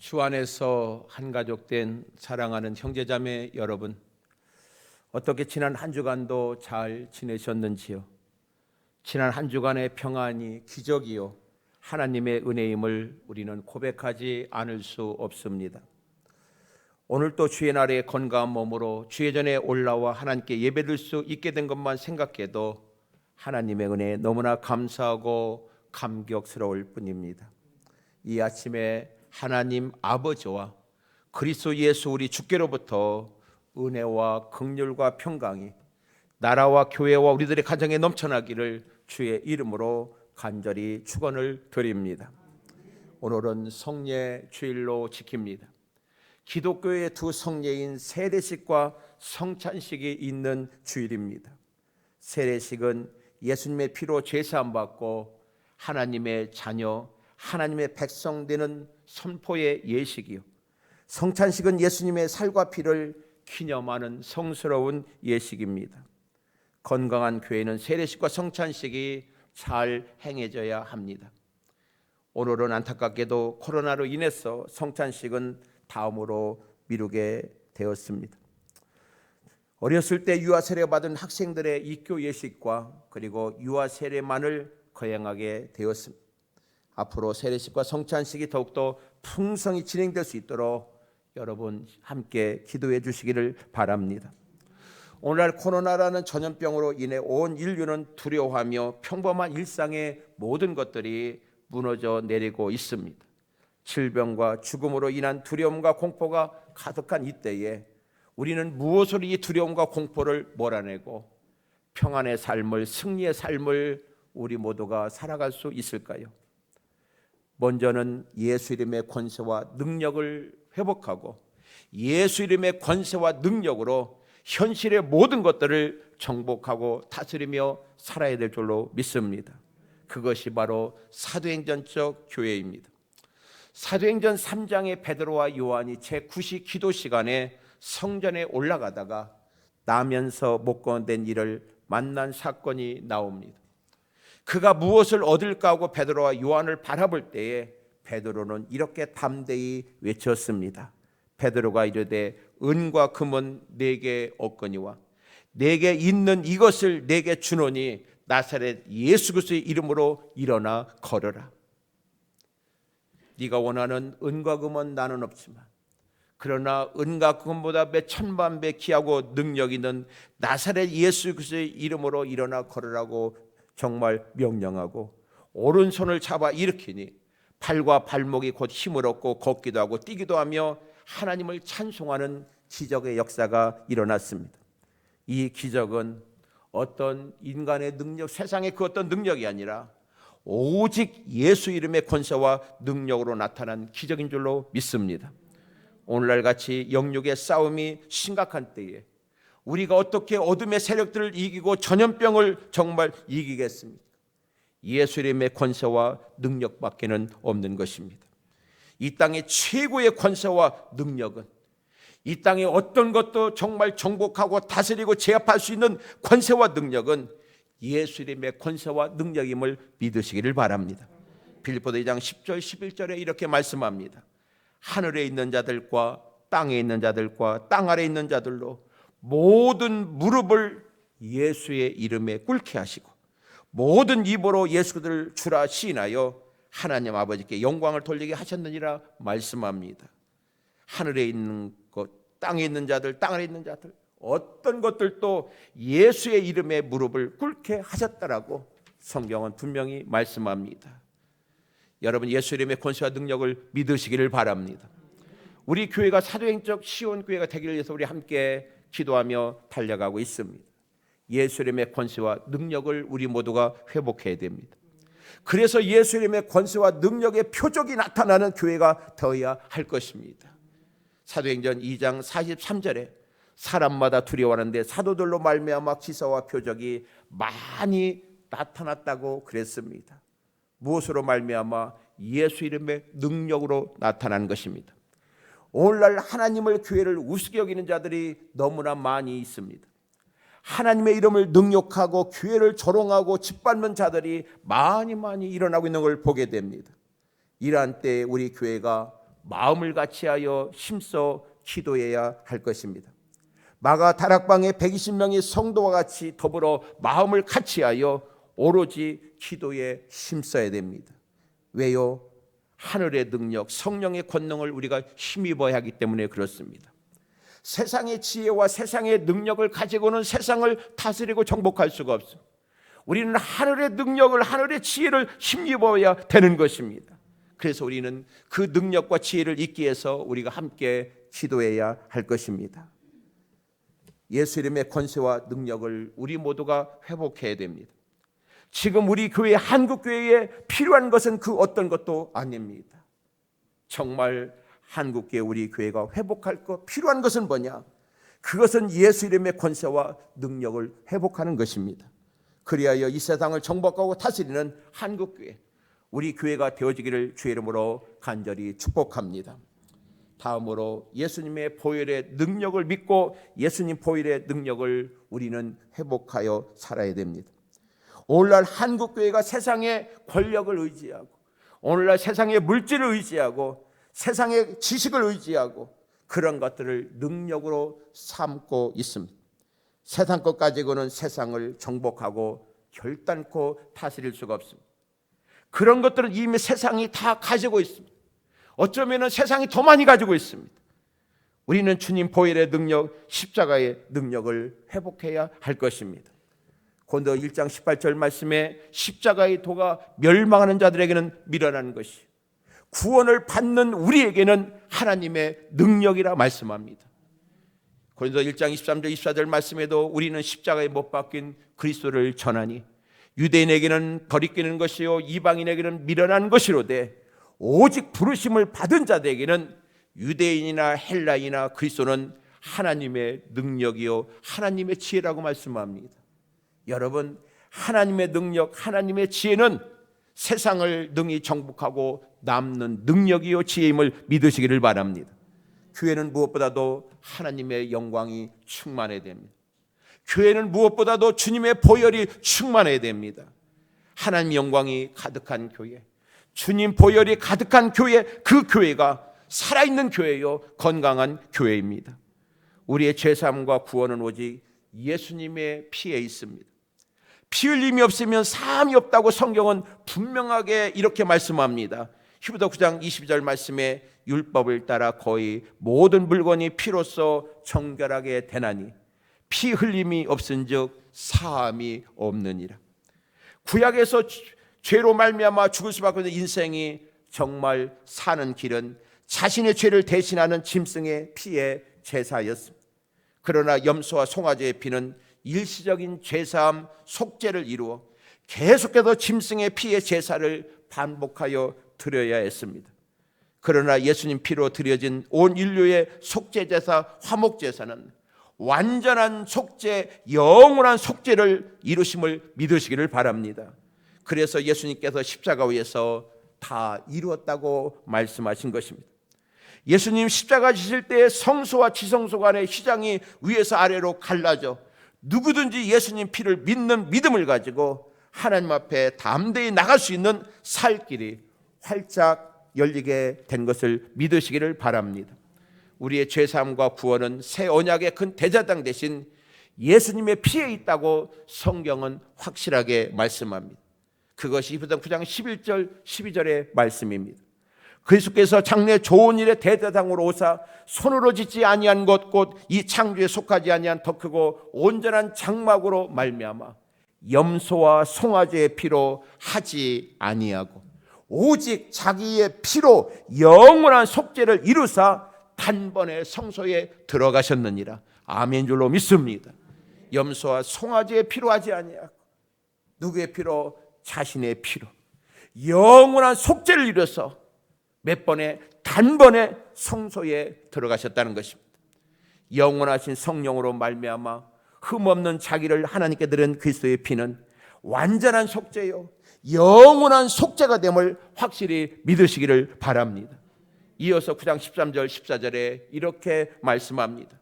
주 안에서 한 가족 된 사랑하는 형제자매 여러분, 어떻게 지난 한 주간도 잘 지내셨는지요? 지난 한 주간의 평안이 기적이요 하나님의 은혜임을 우리는 고백하지 않을 수 없습니다. 오늘 또 주의 날에 건강한 몸으로 주의 전에 올라와 하나님께 예배드릴 수 있게 된 것만 생각해도 하나님의 은혜에 너무나 감사하고 감격스러울 뿐입니다. 이 아침에 하나님 아버지와 그리스도 예수 우리 주께로부터 은혜와 긍휼과 평강이 나라와 교회와 우리들의 가정에 넘쳐나기를 주의 이름으로 간절히 축원을 드립니다. 오늘은 성례 주일로 지킵니다. 기독교의 두 성례인 세례식과 성찬식이 있는 주일입니다. 세례식은 예수님의 피로 제사함 받고 하나님의 자녀, 하나님의 백성 되는 선포의 예식이요, 성찬식은 예수님의 살과 피를 기념하는 성스러운 예식입니다. 건강한 교회는 세례식과 성찬식이 잘 행해져야 합니다. 오늘은 안타깝게도 코로나로 인해서 성찬식은 다음으로 미루게 되었습니다. 어렸을 때 유아 세례 받은 학생들의 입교 예식과 그리고 유아 세례만을 거행하게 되었습니다. 앞으로 세례식과 성찬식이 더욱더 풍성히 진행될 수 있도록 여러분 함께 기도해 주시기를 바랍니다. 오늘날 코로나라는 전염병으로 인해 온 인류는 두려워하며 평범한 일상의 모든 것들이 무너져 내리고 있습니다. 질병과 죽음으로 인한 두려움과 공포가 가득한 이때에 우리는 무엇으로 이 두려움과 공포를 몰아내고 평안의 삶을, 승리의 삶을 우리 모두가 살아갈 수 있을까요? 먼저는 예수 이름의 권세와 능력을 회복하고 예수 이름의 권세와 능력으로 현실의 모든 것들을 정복하고 다스리며 살아야 될 줄로 믿습니다. 그것이 바로 사도행전적 교회입니다. 사도행전 3장의 베드로와 요한이 제9시 기도 시간에 성전에 올라가다가 나면서 못 건넨 이를 만난 사건이 나옵니다. 그가 무엇을 얻을까 하고 베드로와 요한을 바라볼 때에 베드로는 이렇게 담대히 외쳤습니다. 베드로가 이르되 은과 금은 내게 없거니와 내게 있는 이것을 내게 주노니 나사렛 예수 그리스도의 이름으로 일어나 걸으라. 네가 원하는 은과 금은 나는 없지만 그러나 은과 금보다 몇 천만 배 귀하고 능력 있는 나사렛 예수 그리스도의 이름으로 일어나 걸으라고 정말 명령하고 오른손을 잡아 일으키니 발과 발목이 곧 힘을 얻고 걷기도 하고 뛰기도 하며 하나님을 찬송하는 기적의 역사가 일어났습니다. 이 기적은 어떤 인간의 능력, 세상의 그 어떤 능력이 아니라 오직 예수 이름의 권세와 능력으로 나타난 기적인 줄로 믿습니다. 오늘날 같이 영육의 싸움이 심각한 때에 우리가 어떻게 어둠의 세력들을 이기고 전염병을 정말 이기겠습니까? 예수 이름의 권세와 능력밖에는 없는 것입니다. 이 땅의 최고의 권세와 능력은 이 땅의 어떤 것도 정말 정복하고 다스리고 제압할 수 있는 권세와 능력은 예수 이름의 권세와 능력임을 믿으시기를 바랍니다. 빌립보서 2장 10절 11절에 이렇게 말씀합니다. 하늘에 있는 자들과 땅에 있는 자들과 땅 아래에 있는 자들로 모든 무릎을 예수의 이름에 꿇게 하시고 모든 입으로 예수를 주라 시인하여 하나님 아버지께 영광을 돌리게 하셨느니라 말씀합니다. 하늘에 있는 것, 땅에 있는 자들, 땅 아래에 있는 자들 어떤 것들도 예수의 이름에 무릎을 꿇게 하셨다라고 성경은 분명히 말씀합니다. 여러분 예수 이름의 권세와 능력을 믿으시기를 바랍니다. 우리 교회가 사도행적 시온 교회가 되기를 위해서 우리 함께 기도하며 달려가고 있습니다. 예수 이름의 권세와 능력을 우리 모두가 회복해야 됩니다. 그래서 예수 이름의 권세와 능력의 표적이 나타나는 교회가 되어야 할 것입니다. 사도행전 2장 43절에 사람마다 두려워하는데 사도들로 말미암아 기사와 표적이 많이 나타났다고 그랬습니다. 무엇으로 말미암아? 예수 이름의 능력으로 나타난 것입니다. 오늘날 하나님을 교회를 우습게 여기는 자들이 너무나 많이 있습니다. 하나님의 이름을 능욕하고 교회를 조롱하고 짓밟는 자들이 많이 일어나고 있는 걸 보게 됩니다. 이러한 때에 우리 교회가 마음을 같이하여 힘써 기도해야 할 것입니다. 마가 다락방에 120명의 성도와 같이 더불어 마음을 같이하여 오로지 기도에 힘써야 됩니다. 왜요? 하늘의 능력, 성령의 권능을 우리가 힘입어야 하기 때문에 그렇습니다. 세상의 지혜와 세상의 능력을 가지고는 세상을 다스리고 정복할 수가 없습니다. 우리는 하늘의 능력을, 하늘의 지혜를 힘입어야 되는 것입니다. 그래서 우리는 그 능력과 지혜를 잊기 위해서 우리가 함께 기도해야 할 것입니다. 예수 이름의 권세와 능력을 우리 모두가 회복해야 됩니다. 지금 우리 교회, 한국교회에 필요한 것은 그 어떤 것도 아닙니다. 정말 한국교회, 우리 교회가 회복할 것, 필요한 것은 뭐냐? 그것은 예수 이름의 권세와 능력을 회복하는 것입니다. 그리하여 이 세상을 정복하고 다스리는 한국교회, 우리 교회가 되어지기를 주의 이름으로 간절히 축복합니다. 다음으로 예수님의 보혈의 능력을 믿고 예수님 보혈의 능력을 우리는 회복하여 살아야 됩니다. 오늘날 한국교회가 세상의 권력을 의지하고, 오늘날 세상의 물질을 의지하고, 세상의 지식을 의지하고 그런 것들을 능력으로 삼고 있습니다. 세상 것 가지고는 세상을 정복하고 결단코 다스릴 수가 없습니다. 그런 것들은 이미 세상이 다 가지고 있습니다. 어쩌면 세상이 더 많이 가지고 있습니다. 우리는 주님 보혈의 능력, 십자가의 능력을 회복해야 할 것입니다. 고린도 1장 18절 말씀에 십자가의 도가 멸망하는 자들에게는 미련한 것이, 구원을 받는 우리에게는 하나님의 능력이라 말씀합니다. 고린도 1장 23절 24절 말씀에도 우리는 십자가에 못 박힌 그리스도를 전하니 유대인에게는 버리끼는 것이요 이방인에게는 미련한 것이로되 오직 부르심을 받은 자들에게는 유대인이나 헬라인이나 그리스도는 하나님의 능력이요 하나님의 지혜라고 말씀합니다. 여러분, 하나님의 능력, 하나님의 지혜는 세상을 능히 정복하고 남는 능력이요 지혜임을 믿으시기를 바랍니다. 교회는 무엇보다도 하나님의 영광이 충만해야 됩니다. 교회는 무엇보다도 주님의 보혈이 충만해야 됩니다. 하나님 영광이 가득한 교회, 주님 보혈이 가득한 교회, 그 교회가 살아있는 교회요 건강한 교회입니다. 우리의 죄사함과 구원은 오직 예수님의 피에 있습니다. 피 흘림이 없으면 사함이 없다고 성경은 분명하게 이렇게 말씀합니다. 히브리서 9장 22절 말씀에 율법을 따라 거의 모든 물건이 피로써 정결하게 되나니 피 흘림이 없은즉 사함이 없느니라. 구약에서 죄로 말미암아 죽을 수밖에 없는 인생이 정말 사는 길은 자신의 죄를 대신하는 짐승의 피의 제사였습니다. 그러나 염소와 송아지의 피는 일시적인 죄사함, 속죄를 이루어 계속해서 짐승의 피의 제사를 반복하여 드려야 했습니다. 그러나 예수님 피로 드려진 온 인류의 속죄제사, 화목제사는 완전한 속죄, 영원한 속죄를 이루심을 믿으시기를 바랍니다. 그래서 예수님께서 십자가 위에서 다 이루었다고 말씀하신 것입니다. 예수님 십자가 지실 때 성소와 지성소 간의 휘장이 위에서 아래로 갈라져 누구든지 예수님 피를 믿는 믿음을 가지고 하나님 앞에 담대히 나갈 수 있는 살 길이 활짝 열리게 된 것을 믿으시기를 바랍니다. 우리의 죄사함과 구원은 새 언약의 큰 대제사장 대신 예수님의 피에 있다고 성경은 확실하게 말씀합니다. 그것이 히브리서 9장 11절 12절의 말씀입니다. 그리스도께서 장래 좋은 일의 대제사장으로 오사 손으로 짓지 아니한 것 곧 이 창조에 속하지 아니한 더 크고 온전한 장막으로 말미암아 염소와 송아지의 피로 하지 아니하고 오직 자기의 피로 영원한 속죄를 이루사 단번에 성소에 들어가셨느니라. 아멘 줄로 믿습니다. 염소와 송아지의 피로 하지 아니하고 누구의 피로? 자신의 피로 영원한 속죄를 이루어서 몇 번에 단번에 성소에 들어가셨다는 것입니다. 영원하신 성령으로 말미암아 흠없는 자기를 하나님께 드린 그리스도의 피는 완전한 속죄요 영원한 속죄가 됨을 확실히 믿으시기를 바랍니다. 이어서 9장 13절 14절에 이렇게 말씀합니다.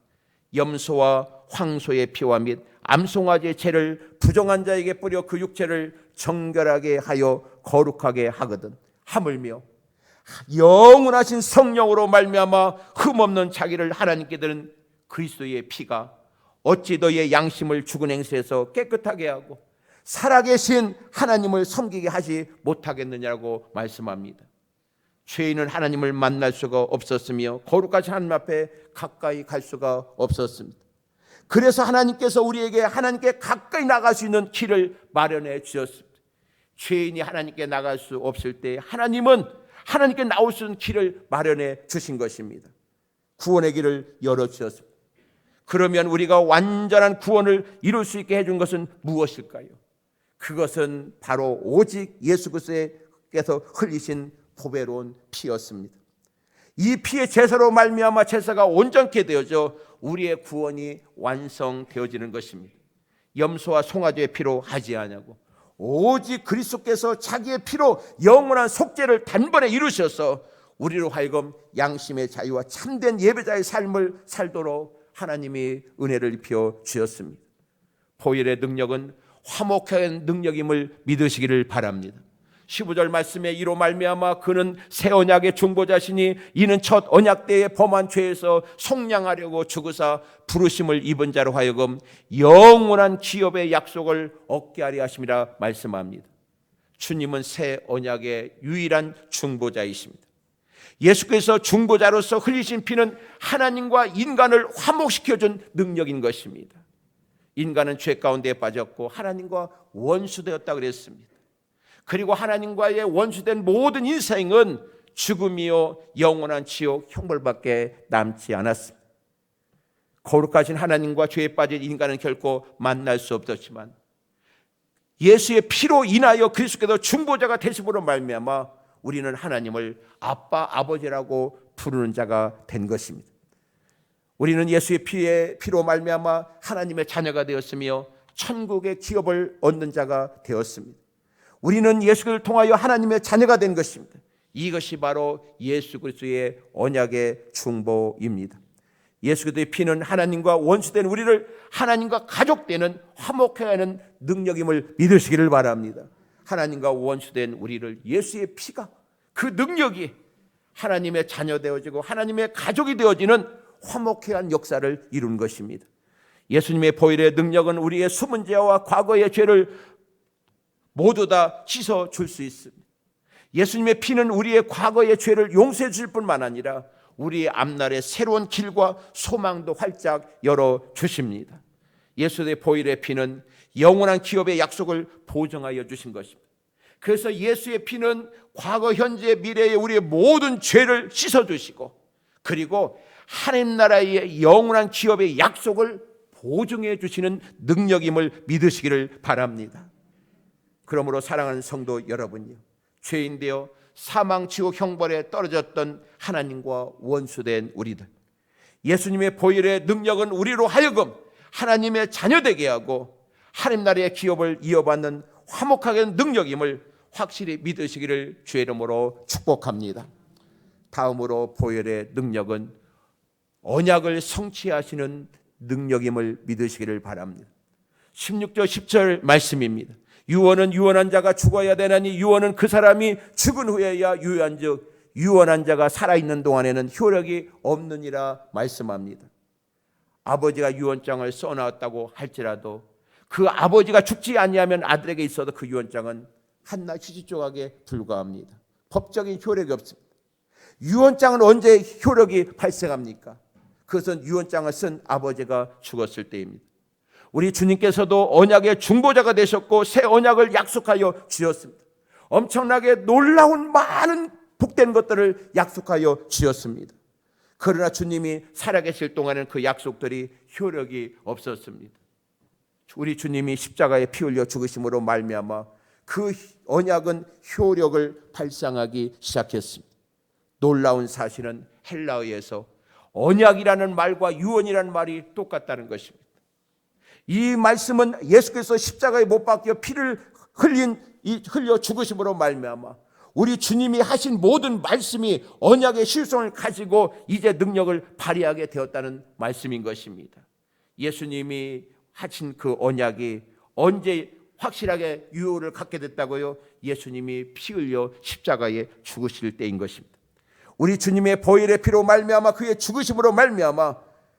염소와 황소의 피와 및 암송아지의 죄를 부정한 자에게 뿌려 그 육체를 정결하게 하여 거룩하게 하거든 하물며 영원하신 성령으로 말미암아 흠없는 자기를 하나님께 드린 그리스도의 피가 어찌 너의 양심을 죽은 행실에서 깨끗하게 하고 살아계신 하나님을 섬기게 하지 못하겠느냐고 말씀합니다. 죄인은 하나님을 만날 수가 없었으며 거룩하신 하나님 앞에 가까이 갈 수가 없었습니다. 그래서 하나님께서 우리에게 하나님께 가까이 나갈 수 있는 길을 마련해 주셨습니다. 죄인이 하나님께 나갈 수 없을 때 하나님은 하나님께 나올 수 있는 길을 마련해 주신 것입니다. 구원의 길을 열어주셨습니다. 그러면 우리가 완전한 구원을 이룰 수 있게 해준 것은 무엇일까요? 그것은 바로 오직 예수 그리스도께서 흘리신 보배로운 피였습니다. 이 피의 제사로 말미암아 제사가 온전케 되어져 우리의 구원이 완성되어지는 것입니다. 염소와 송아지의 피로 하지 아니하고 오직 그리스도께서 자기의 피로 영원한 속죄를 단번에 이루셔서 우리로 하여금 양심의 자유와 참된 예배자의 삶을 살도록 하나님이 은혜를 입혀 주셨습니다. 보혈의 능력은 화목한 능력임을 믿으시기를 바랍니다. 15절 말씀에 이로 말미암아 그는 새 언약의 중보자시니 이는 첫 언약 때에 범한 죄에서 속량하려고 죽으사 부르심을 입은 자로 하여금 영원한 기업의 약속을 얻게 하려 하심이라 말씀합니다. 주님은 새 언약의 유일한 중보자이십니다. 예수께서 중보자로서 흘리신 피는 하나님과 인간을 화목시켜준 능력인 것입니다. 인간은 죄 가운데 빠졌고 하나님과 원수되었다 그랬습니다. 그리고 하나님과의 원수된 모든 인생은 죽음이요 영원한 지옥 형벌밖에 남지 않았습니다. 거룩하신 하나님과 죄에 빠진 인간은 결코 만날 수 없었지만 예수의 피로 인하여 그리스도께서 중보자가 되심으로 말미암아 우리는 하나님을 아빠 아버지라고 부르는 자가 된 것입니다. 우리는 예수의 피로 말미암아 하나님의 자녀가 되었으며 천국의 기업을 얻는 자가 되었습니다. 우리는 예수를 통하여 하나님의 자녀가 된 것입니다. 이것이 바로 예수 그리스도의 언약의 중보입니다. 예수 그리스도의 피는 하나님과 원수된 우리를 하나님과 가족되는 화목해야 하는 능력임을 믿으시기를 바랍니다. 하나님과 원수된 우리를 예수의 피가 그 능력이 하나님의 자녀 되어지고 하나님의 가족이 되어지는 화목해야 한 역사를 이룬 것입니다. 예수님의 보혈의 능력은 우리의 숨은 죄와 과거의 죄를 모두 다 씻어줄 수 있습니다. 예수님의 피는 우리의 과거의 죄를 용서해 줄 뿐만 아니라 우리의 앞날의 새로운 길과 소망도 활짝 열어주십니다. 예수의 보혈의 피는 영원한 기업의 약속을 보증하여 주신 것입니다. 그래서 예수의 피는 과거, 현재, 미래의 우리의 모든 죄를 씻어주시고 그리고 하나님 나라의 영원한 기업의 약속을 보증해 주시는 능력임을 믿으시기를 바랍니다. 그러므로 사랑하는 성도 여러분요, 죄인 되어 사망 지옥 형벌에 떨어졌던 하나님과 원수된 우리들, 예수님의 보혈의 능력은 우리로 하여금 하나님의 자녀 되게 하고 하나님 나라의 기업을 이어받는 화목하게 하는 능력임을 확실히 믿으시기를 주의 이름으로 축복합니다. 다음으로 보혈의 능력은 언약을 성취하시는 능력임을 믿으시기를 바랍니다. 16절 10절 말씀입니다. 유언은 유언한 자가 죽어야 되나니 유언은 그 사람이 죽은 후에야 유효한즉 유언한 자가 살아있는 동안에는 효력이 없느니라 말씀합니다. 아버지가 유언장을 써놨다고 할지라도 그 아버지가 죽지 아니하면 아들에게 있어도 그 유언장은 한낱 휴지 조각에 불과합니다. 법적인 효력이 없습니다. 유언장은 언제 효력이 발생합니까? 그것은 유언장을 쓴 아버지가 죽었을 때입니다. 우리 주님께서도 언약의 중보자가 되셨고 새 언약을 약속하여 주셨습니다. 엄청나게 놀라운 많은 복된 것들을 약속하여 주셨습니다. 그러나 주님이 살아계실 동안에는 그 약속들이 효력이 없었습니다. 우리 주님이 십자가에 피 흘려 죽으심으로 말미암아 그 언약은 효력을 발생하기 시작했습니다. 놀라운 사실은 헬라어에서 언약이라는 말과 유언이라는 말이 똑같다는 것입니다. 이 말씀은 예수께서 십자가에 못 박혀 피를 흘려 죽으심으로 말미암아 우리 주님이 하신 모든 말씀이 언약의 실성을 가지고 이제 능력을 발휘하게 되었다는 말씀인 것입니다. 예수님이 하신 그 언약이 언제 확실하게 유효를 갖게 됐다고요? 예수님이 피 흘려 십자가에 죽으실 때인 것입니다. 우리 주님의 보혈의 피로 말미암아 그의 죽으심으로 말미암아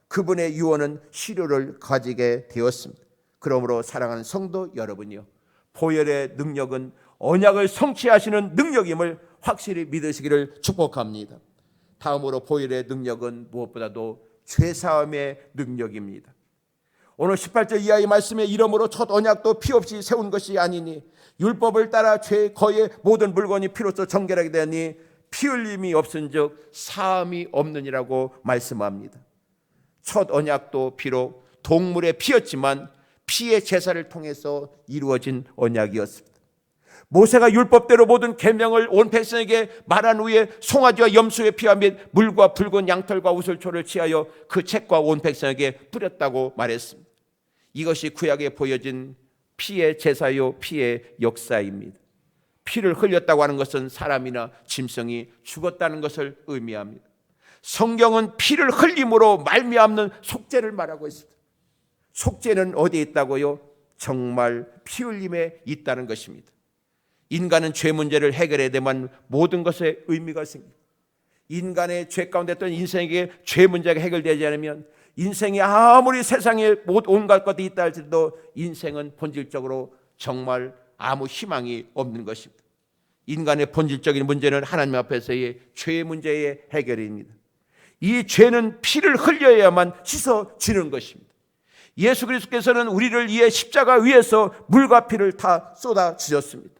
그분의 유언은 실효를 가지게 되었습니다. 그러므로 사랑하는 성도 여러분이요, 보혈의 능력은 언약을 성취하시는 능력임을 확실히 믿으시기를 축복합니다. 다음으로 보혈의 능력은 무엇보다도 죄사함의 능력입니다. 오늘 18절 이하의 말씀에 이러므로 첫 언약도 피 없이 세운 것이 아니니 율법을 따라 죄거의 모든 물건이 피로써 정결하게 되니 피 흘림이 없은즉 사함이 없느니라고 말씀합니다. 첫 언약도 비록 동물의 피였지만 피의 제사를 통해서 이루어진 언약이었습니다. 모세가 율법대로 모든 계명을 온 백성에게 말한 후에 송아지와 염소의 피와 및 물과 붉은 양털과 우슬초를 취하여 그 책과 온 백성에게 뿌렸다고 말했습니다. 이것이 구약에 보여진 피의 제사요 피의 역사입니다. 피를 흘렸다고 하는 것은 사람이나 짐승이 죽었다는 것을 의미합니다. 성경은 피를 흘림으로 말미암는 속죄를 말하고 있습니다. 속죄는 어디에 있다고요? 정말 피 흘림에 있다는 것입니다. 인간은 죄 문제를 해결해야 되면 모든 것에 의미가 생깁니다. 인간의 죄 가운데 있던 인생에게 죄 문제가 해결되지 않으면 인생이 아무리 세상에 온갖 것이 있다 할지라도 인생은 본질적으로 정말 아무 희망이 없는 것입니다. 인간의 본질적인 문제는 하나님 앞에서의 죄 문제의 해결입니다. 이 죄는 피를 흘려야만 씻어지는 것입니다. 예수 그리스도께서는 우리를 위해 십자가 위에서 물과 피를 다 쏟아 주셨습니다.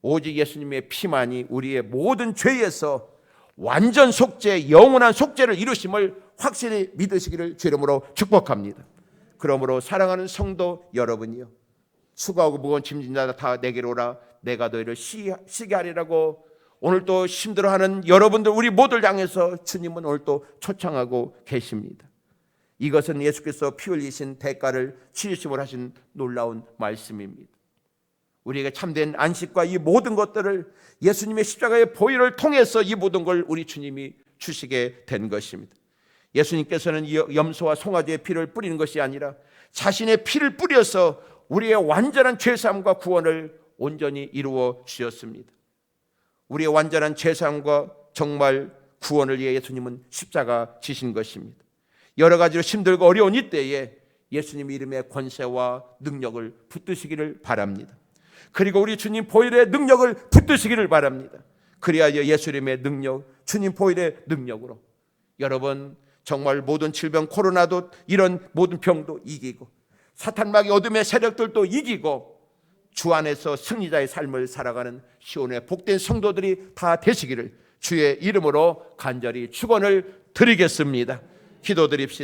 오직 예수님의 피만이 우리의 모든 죄에서 완전 속죄, 영원한 속죄를 이루심을 확실히 믿으시기를 주 이름으로 축복합니다. 그러므로 사랑하는 성도 여러분이요, 수고하고 무거운 짐진 자들 다 내게로 오라, 내가 너희를 쉬게 하리라고 오늘 또 힘들어하는 여러분들, 우리 모두를 향해서 주님은 오늘 또 초청하고 계십니다. 이것은 예수께서 피 흘리신 대가를 치르심으로 하신 놀라운 말씀입니다. 우리에게 참된 안식과 이 모든 것들을 예수님의 십자가의 보혈을 통해서 이 모든 걸 우리 주님이 주시게 된 것입니다. 예수님께서는 염소와 송아지의 피를 뿌리는 것이 아니라 자신의 피를 뿌려서 우리의 완전한 죄사함과 구원을 온전히 이루어 주셨습니다. 우리의 완전한 죄사함과 정말 구원을 위해 예수님은 십자가 지신 것입니다. 여러 가지로 힘들고 어려운 이때에 예수님의 이름의 권세와 능력을 붙드시기를 바랍니다. 그리고 우리 주님 보혈의 능력을 붙드시기를 바랍니다. 그래야 예수 이름의 능력, 주님 보혈의 능력으로 여러분 정말 모든 질병, 코로나도 이런 모든 병도 이기고 사탄마귀 어둠의 세력들도 이기고 주 안에서 승리자의 삶을 살아가는 시온의 복된 성도들이 다 되시기를 주의 이름으로 간절히 축원을 드리겠습니다. 기도드립시다.